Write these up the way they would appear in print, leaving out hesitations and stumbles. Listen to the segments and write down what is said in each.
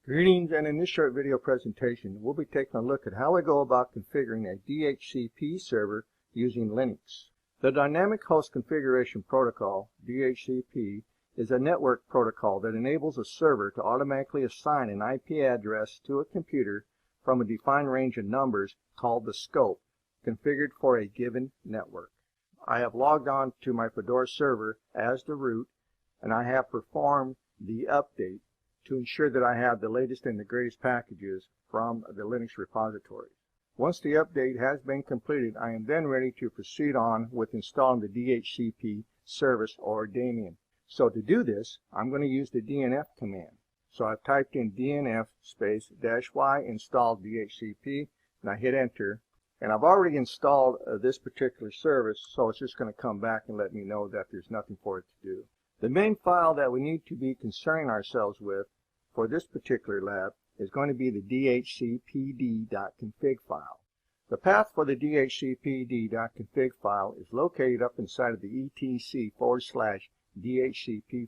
Greetings, and in this short video presentation, we'll be taking a look at how we go about configuring a DHCP server using Linux. The Dynamic Host Configuration Protocol, DHCP, is a network protocol that enables a server to automatically assign an IP address to a computer from a defined range of numbers called the scope, configured for a given network. I have logged on to my Fedora server as the root, and I have performed the update to ensure that I have the latest and the greatest packages from the Linux repository. Once the update has been completed, I am then ready to proceed on with installing the DHCP service or daemon. So to do this, I'm going to use the DNF command. So I've typed in DNF space -y install DHCP, and I hit enter. And I've already installed this particular service, so it's just going to come back and let me know that there's nothing for it to do. The main file that we need to be concerning ourselves with for this particular lab is going to be the dhcpd.config file. The path for the dhcpd.config file is located up inside of the etc/dhcp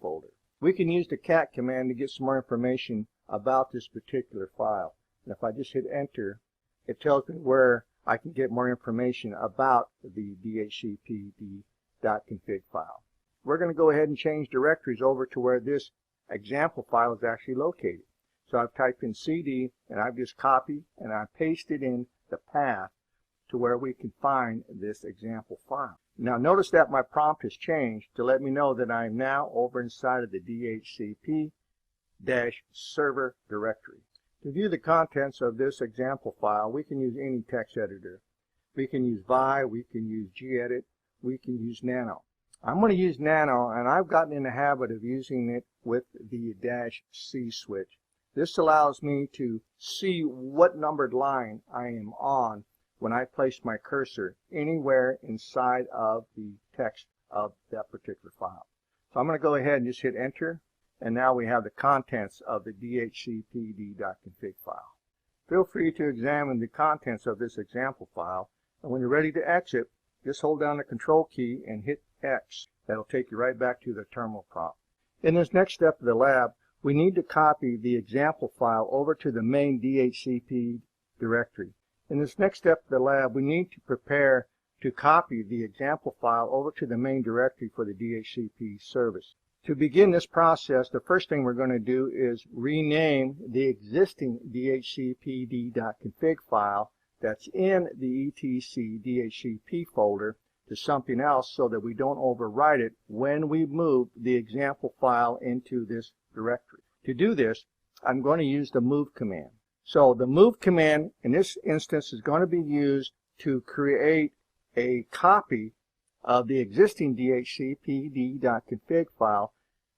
folder. We can use the cat command to get some more information about this particular file. And if I just hit enter, it tells me where I can get more information about the dhcpd.config file. We're going to go ahead and change directories over to where this example file is actually located. So I've typed in CD, and I've just copied and I've pasted in the path to where we can find this example file. Now notice that my prompt has changed to let me know that I'm now over inside of the DHCP-server directory. To view the contents of this example file, we can use any text editor. We can use Vi, we can use gedit, we can use Nano. I'm going to use Nano, and I've gotten in the habit of using it with the -C switch. This allows me to see what numbered line I am on when I place my cursor anywhere inside of the text of that particular file. So I'm going to go ahead and just hit enter, and now we have the contents of the dhcpd.config file. Feel free to examine the contents of this example file, and when you're ready to exit, just hold down the control key and hit X. That'll take you right back to the terminal prompt. In this next step of the lab, we need to copy the example file over to the main DHCP directory. In this next step of the lab, we need to prepare to copy the example file over to the main directory for the DHCP service. To begin this process, the first thing we're going to do is rename the existing dhcpd.config file that's in the etc DHCP folder to something else so that we don't overwrite it when we move the example file into this directory. To do this, I'm going to use the move command. So the move command in this instance is going to be used to create a copy of the existing dhcpd.config file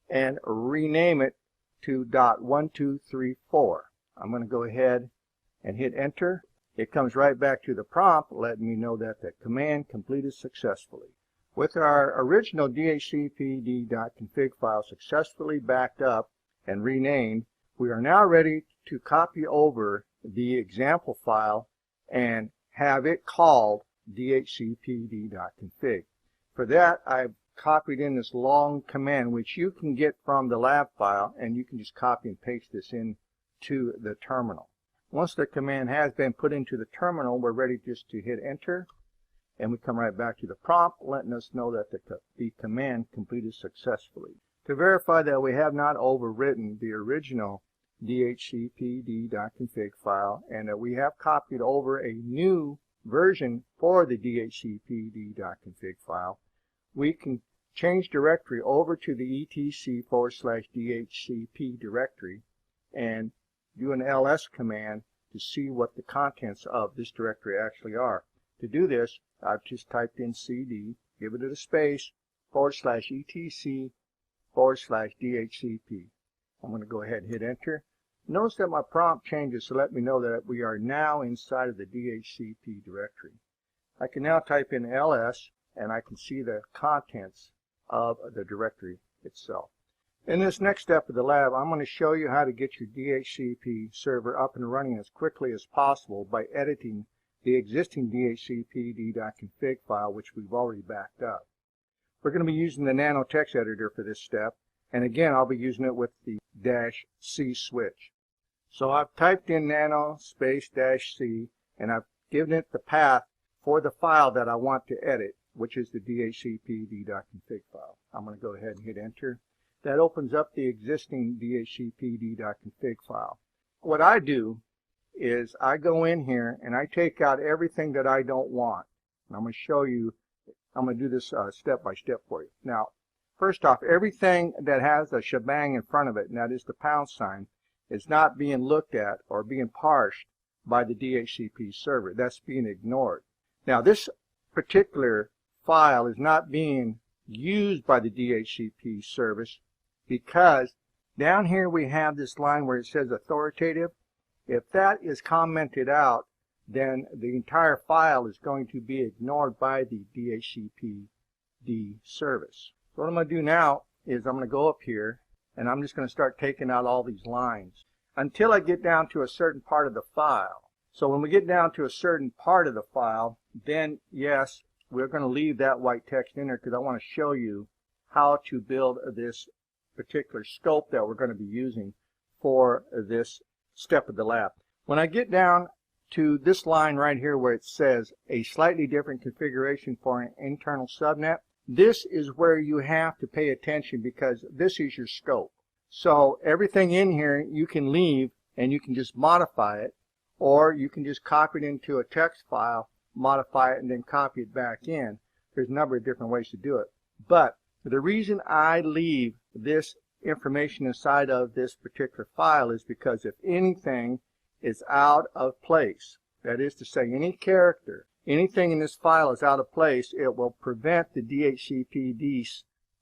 and rename it to .1234. I'm going to go ahead and hit enter. It comes right back to the prompt letting me know that the command completed successfully. With our original dhcpd.config file successfully backed up and renamed, we are now ready to copy over the example file and have it called dhcpd.config. For that, I've copied in this long command, which you can get from the lab file, and you can just copy and paste this into the terminal. Once the command has been put into the terminal, we're ready just to hit enter, and we come right back to the prompt letting us know that the command completed successfully. To verify that we have not overwritten the original dhcpd.config file and that we have copied over a new version for the dhcpd.config file, we can change directory over to the etc/dhcp directory and do an ls command to see what the contents of this directory actually are. To do this, I've just typed in cd, give it a space, /etc/dhcp. I'm going to go ahead and hit enter. Notice that my prompt changes to let me know that we are now inside of the DHCP directory. I can now type in ls, and I can see the contents of the directory itself. In this next step of the lab, I'm going to show you how to get your DHCP server up and running as quickly as possible by editing the existing dhcpd.config file, which we've already backed up. We're going to be using the Nano text editor for this step, and again I'll be using it with the -C switch. So I've typed in nano space -c, and I've given it the path for the file that I want to edit, which is the DHCP-d.config file. I'm going to go ahead and hit enter. That opens up the existing DHCP-d.config file. What I do is I go in here and I take out everything that I don't want. And I'm going to show you, I'm going to do this step by step for you. Now, first off, everything that has a shebang in front of it, and that is the pound sign, is not being looked at or being parsed by the DHCP server. That's being ignored. Now, this particular file is not being used by the DHCP service because down here we have this line where it says authoritative. If that is commented out, then the entire file is going to be ignored by the DHCP-d service. So what I'm going to do now is I'm going to go up here and I'm just going to start taking out all these lines until I get down to a certain part of the file. So when we get down to a certain part of the file, then yes, we're going to leave that white text in there because I want to show you how to build this particular scope that we're going to be using for this step of the lab. When I get down to this line right here where it says a slightly different configuration for an internal subnet, this is where you have to pay attention because this is your scope. So everything in here you can leave and you can just modify it, or you can just copy it into a text file, modify it, and then copy it back in. There's a number of different ways to do it. But the reason I leave this information inside of this particular file is because if anything is out of place, that is to say any character, anything in this file is out of place, it will prevent the DHCP-d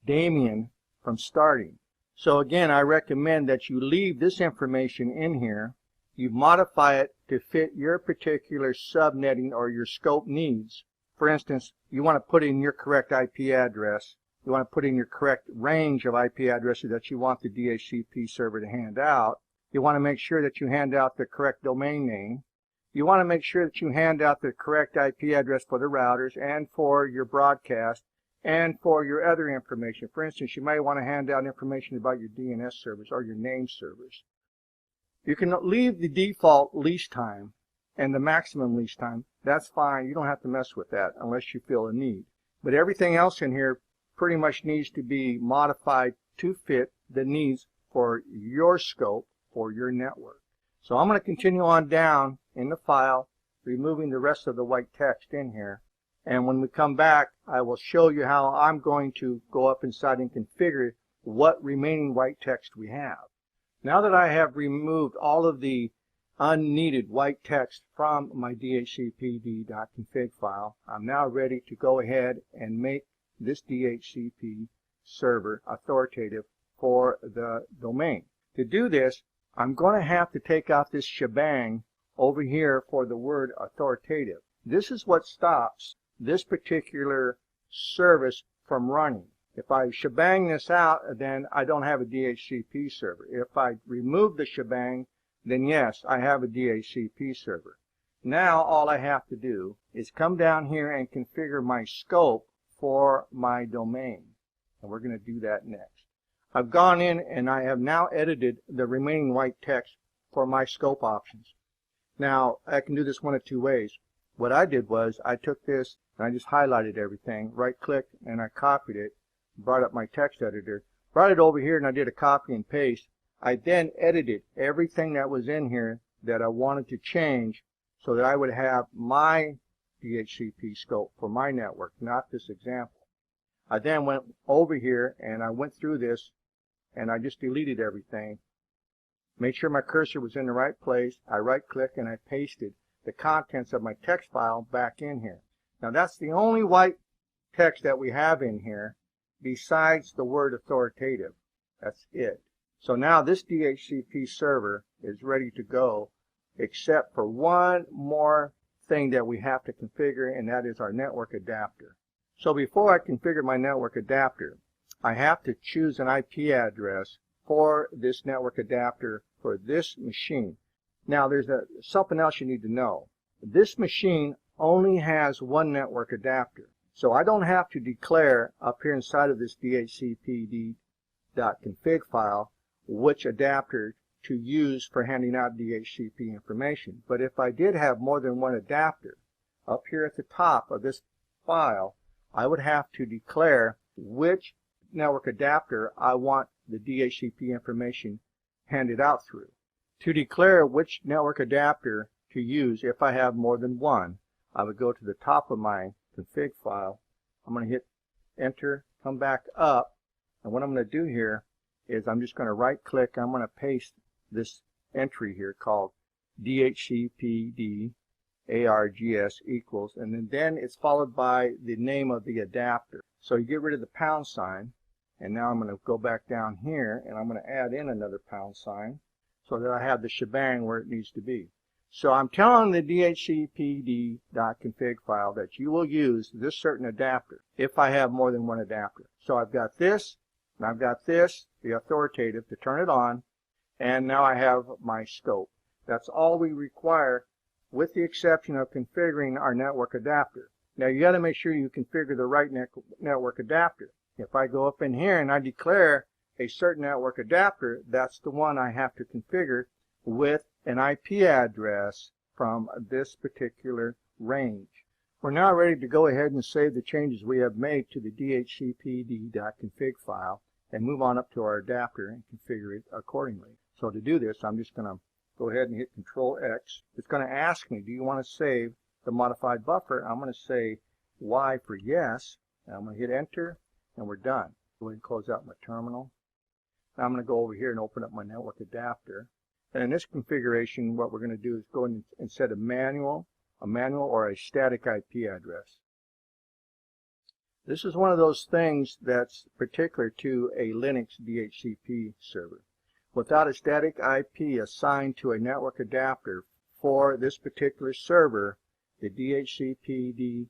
daemon from starting. So again, I recommend that you leave this information in here, you modify it to fit your particular subnetting or your scope needs. For instance, you want to put in your correct IP address. You want to put in your correct range of IP addresses that you want the DHCP server to hand out. You want to make sure that you hand out the correct domain name. You want to make sure that you hand out the correct IP address for the routers and for your broadcast and for your other information. For instance, you may want to hand out information about your DNS servers or your name servers. You can leave the default lease time and the maximum lease time. That's fine. You don't have to mess with that unless you feel a need. But everything else in here pretty much needs to be modified to fit the needs for your scope, for your network. So I'm going to continue on down in the file, removing the rest of the white text in here. And when we come back, I will show you how I'm going to go up inside and configure what remaining white text we have. Now that I have removed all of the unneeded white text from my DHCP-d.config file, I'm now ready to go ahead and make this DHCP server authoritative for the domain. To do this, I'm going to have to take out this shebang over here for the word authoritative. This is what stops this particular service from running. If I shebang this out, then I don't have a DHCP server. If I remove the shebang, then yes, I have a DHCP server. Now all I have to do is come down here and configure my scope for my domain. And we're going to do that next. I've gone in and I have now edited the remaining white text for my scope options. Now I can do this one of two ways. What I did was I took this and I just highlighted everything, right clicked, and I copied it, brought up my text editor, brought it over here, and I did a copy and paste. I then edited everything that was in here that I wanted to change so that I would have my DHCP scope for my network, not this example. I then went over here and I went through this and I just deleted everything. Made sure my cursor was in the right place. I right-clicked and I pasted the contents of my text file back in here. Now that's the only white text that we have in here besides the word authoritative. That's it. So now this DHCP server is ready to go, except for one more thing that we have to configure, and that is our network adapter. So before I configure my network adapter, I have to choose an IP address for this network adapter for this machine. Now there's something else you need to know. This machine only has one network adapter. So I don't have to declare up here inside of this DHCP-d.config file which adapter to use for handing out DHCP information. But if I did have more than one adapter, up here at the top of this file, I would have to declare which network adapter I want the DHCP information handed out through. To declare which network adapter to use if I have more than one, I would go to the top of my config file. I'm going to hit enter, come back up, and what I'm going to do here is I'm just going to right click. I'm going to paste this entry here called DHCPD ARGS equals, and then it's followed by the name of the adapter. So you get rid of the pound sign, and now I'm going to go back down here and I'm going to add in another pound sign so that I have the shebang where it needs to be. So I'm telling the DHCPD.config file that you will use this certain adapter if I have more than one adapter. So I've got this, and I've got this, the authoritative, to turn it on, and now I have my scope. That's all we require, with the exception of configuring our network adapter. Now you got to make sure you configure the right network adapter. If I go up in here and I declare a certain network adapter, that's the one I have to configure with an IP address from this particular range. We're now ready to go ahead and save the changes we have made to the DHCPD.config file and move on up to our adapter and configure it accordingly. So to do this, I'm just going to go ahead and hit Control X. It's going to ask me, do you want to save the modified buffer? I'm going to say Y for yes, and I'm going to hit enter, and we're done. Go ahead and close out my terminal. Now I'm going to go over here and open up my network adapter. And in this configuration, what we're going to do is go in and set a manual or a static IP address. This is one of those things that's particular to a Linux DHCP server. Without a static IP assigned to a network adapter for this particular server, the DHCPD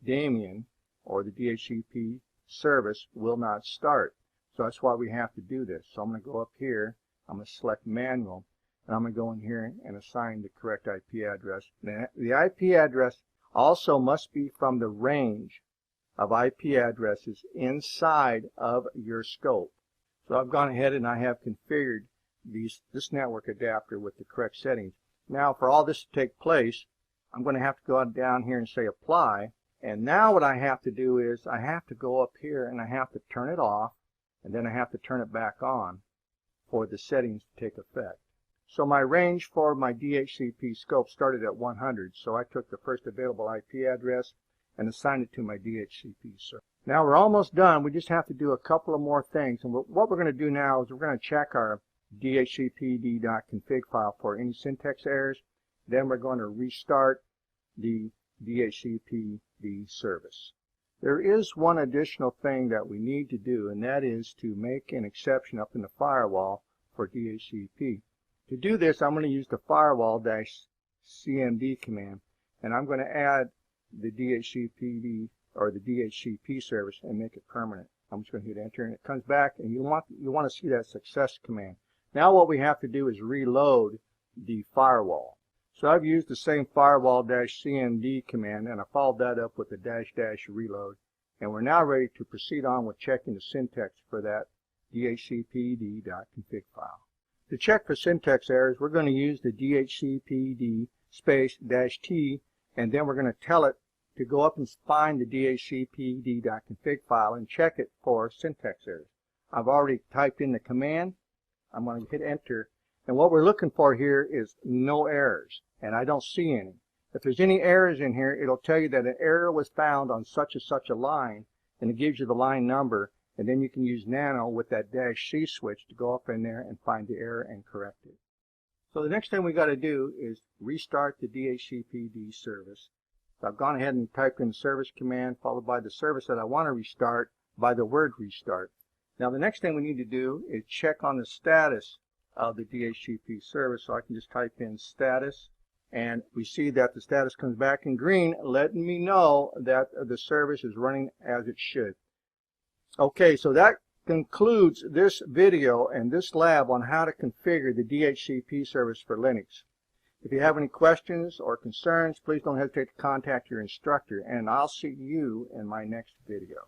daemon or the DHCP service will not start. So that's why we have to do this. So I'm going to go up here, I'm going to select manual, and I'm going to go in here and assign the correct IP address. The IP address also must be from the range of IP addresses inside of your scope. So I've gone ahead and I have configured this network adapter with the correct settings. Now for all this to take place, I'm going to have to go down here and say apply. And now what I have to do is I have to go up here and I have to turn it off, and then I have to turn it back on for the settings to take effect. So my range for my DHCP scope started at 100, so I took the first available IP address and assigned it to my DHCP server. Now we're almost done. We just have to do a couple of more things, and what we're going to do now is we're going to check our DHCPD.config file for any syntax errors. Then we're going to restart the DHCPD service. There is one additional thing that we need to do, and that is to make an exception up in the firewall for DHCP. To do this, I'm going to use the firewall-cmd command, and I'm going to add the DHCPD or the DHCP service and make it permanent. I'm just going to hit enter, and it comes back, and you want to see that success command. Now what we have to do is reload the firewall. So I've used the same firewall-cmd command, and I followed that up with the -- reload, and we're now ready to proceed on with checking the syntax for that DHCPD.config file. To check for syntax errors, we're going to use the DHCPD --t, and then we're going to tell it to go up and find the DHCPD.config file and check it for syntax errors. I've already typed in the command. I'm going to hit enter, and what we're looking for here is no errors, and I don't see any. If there's any errors in here, it'll tell you that an error was found on such and such a line, and it gives you the line number, and then you can use nano with that -c switch to go up in there and find the error and correct it. So the next thing we got to do is restart the DHCPD service. So I've gone ahead and typed in the service command followed by the service that I want to restart by the word restart. Now the next thing we need to do is check on the status of the DHCP service. So I can just type in status, and we see that the status comes back in green, letting me know that the service is running as it should. Okay, so that concludes this video and this lab on how to configure the DHCP service for Linux. If you have any questions or concerns, please don't hesitate to contact your instructor, and I'll see you in my next video.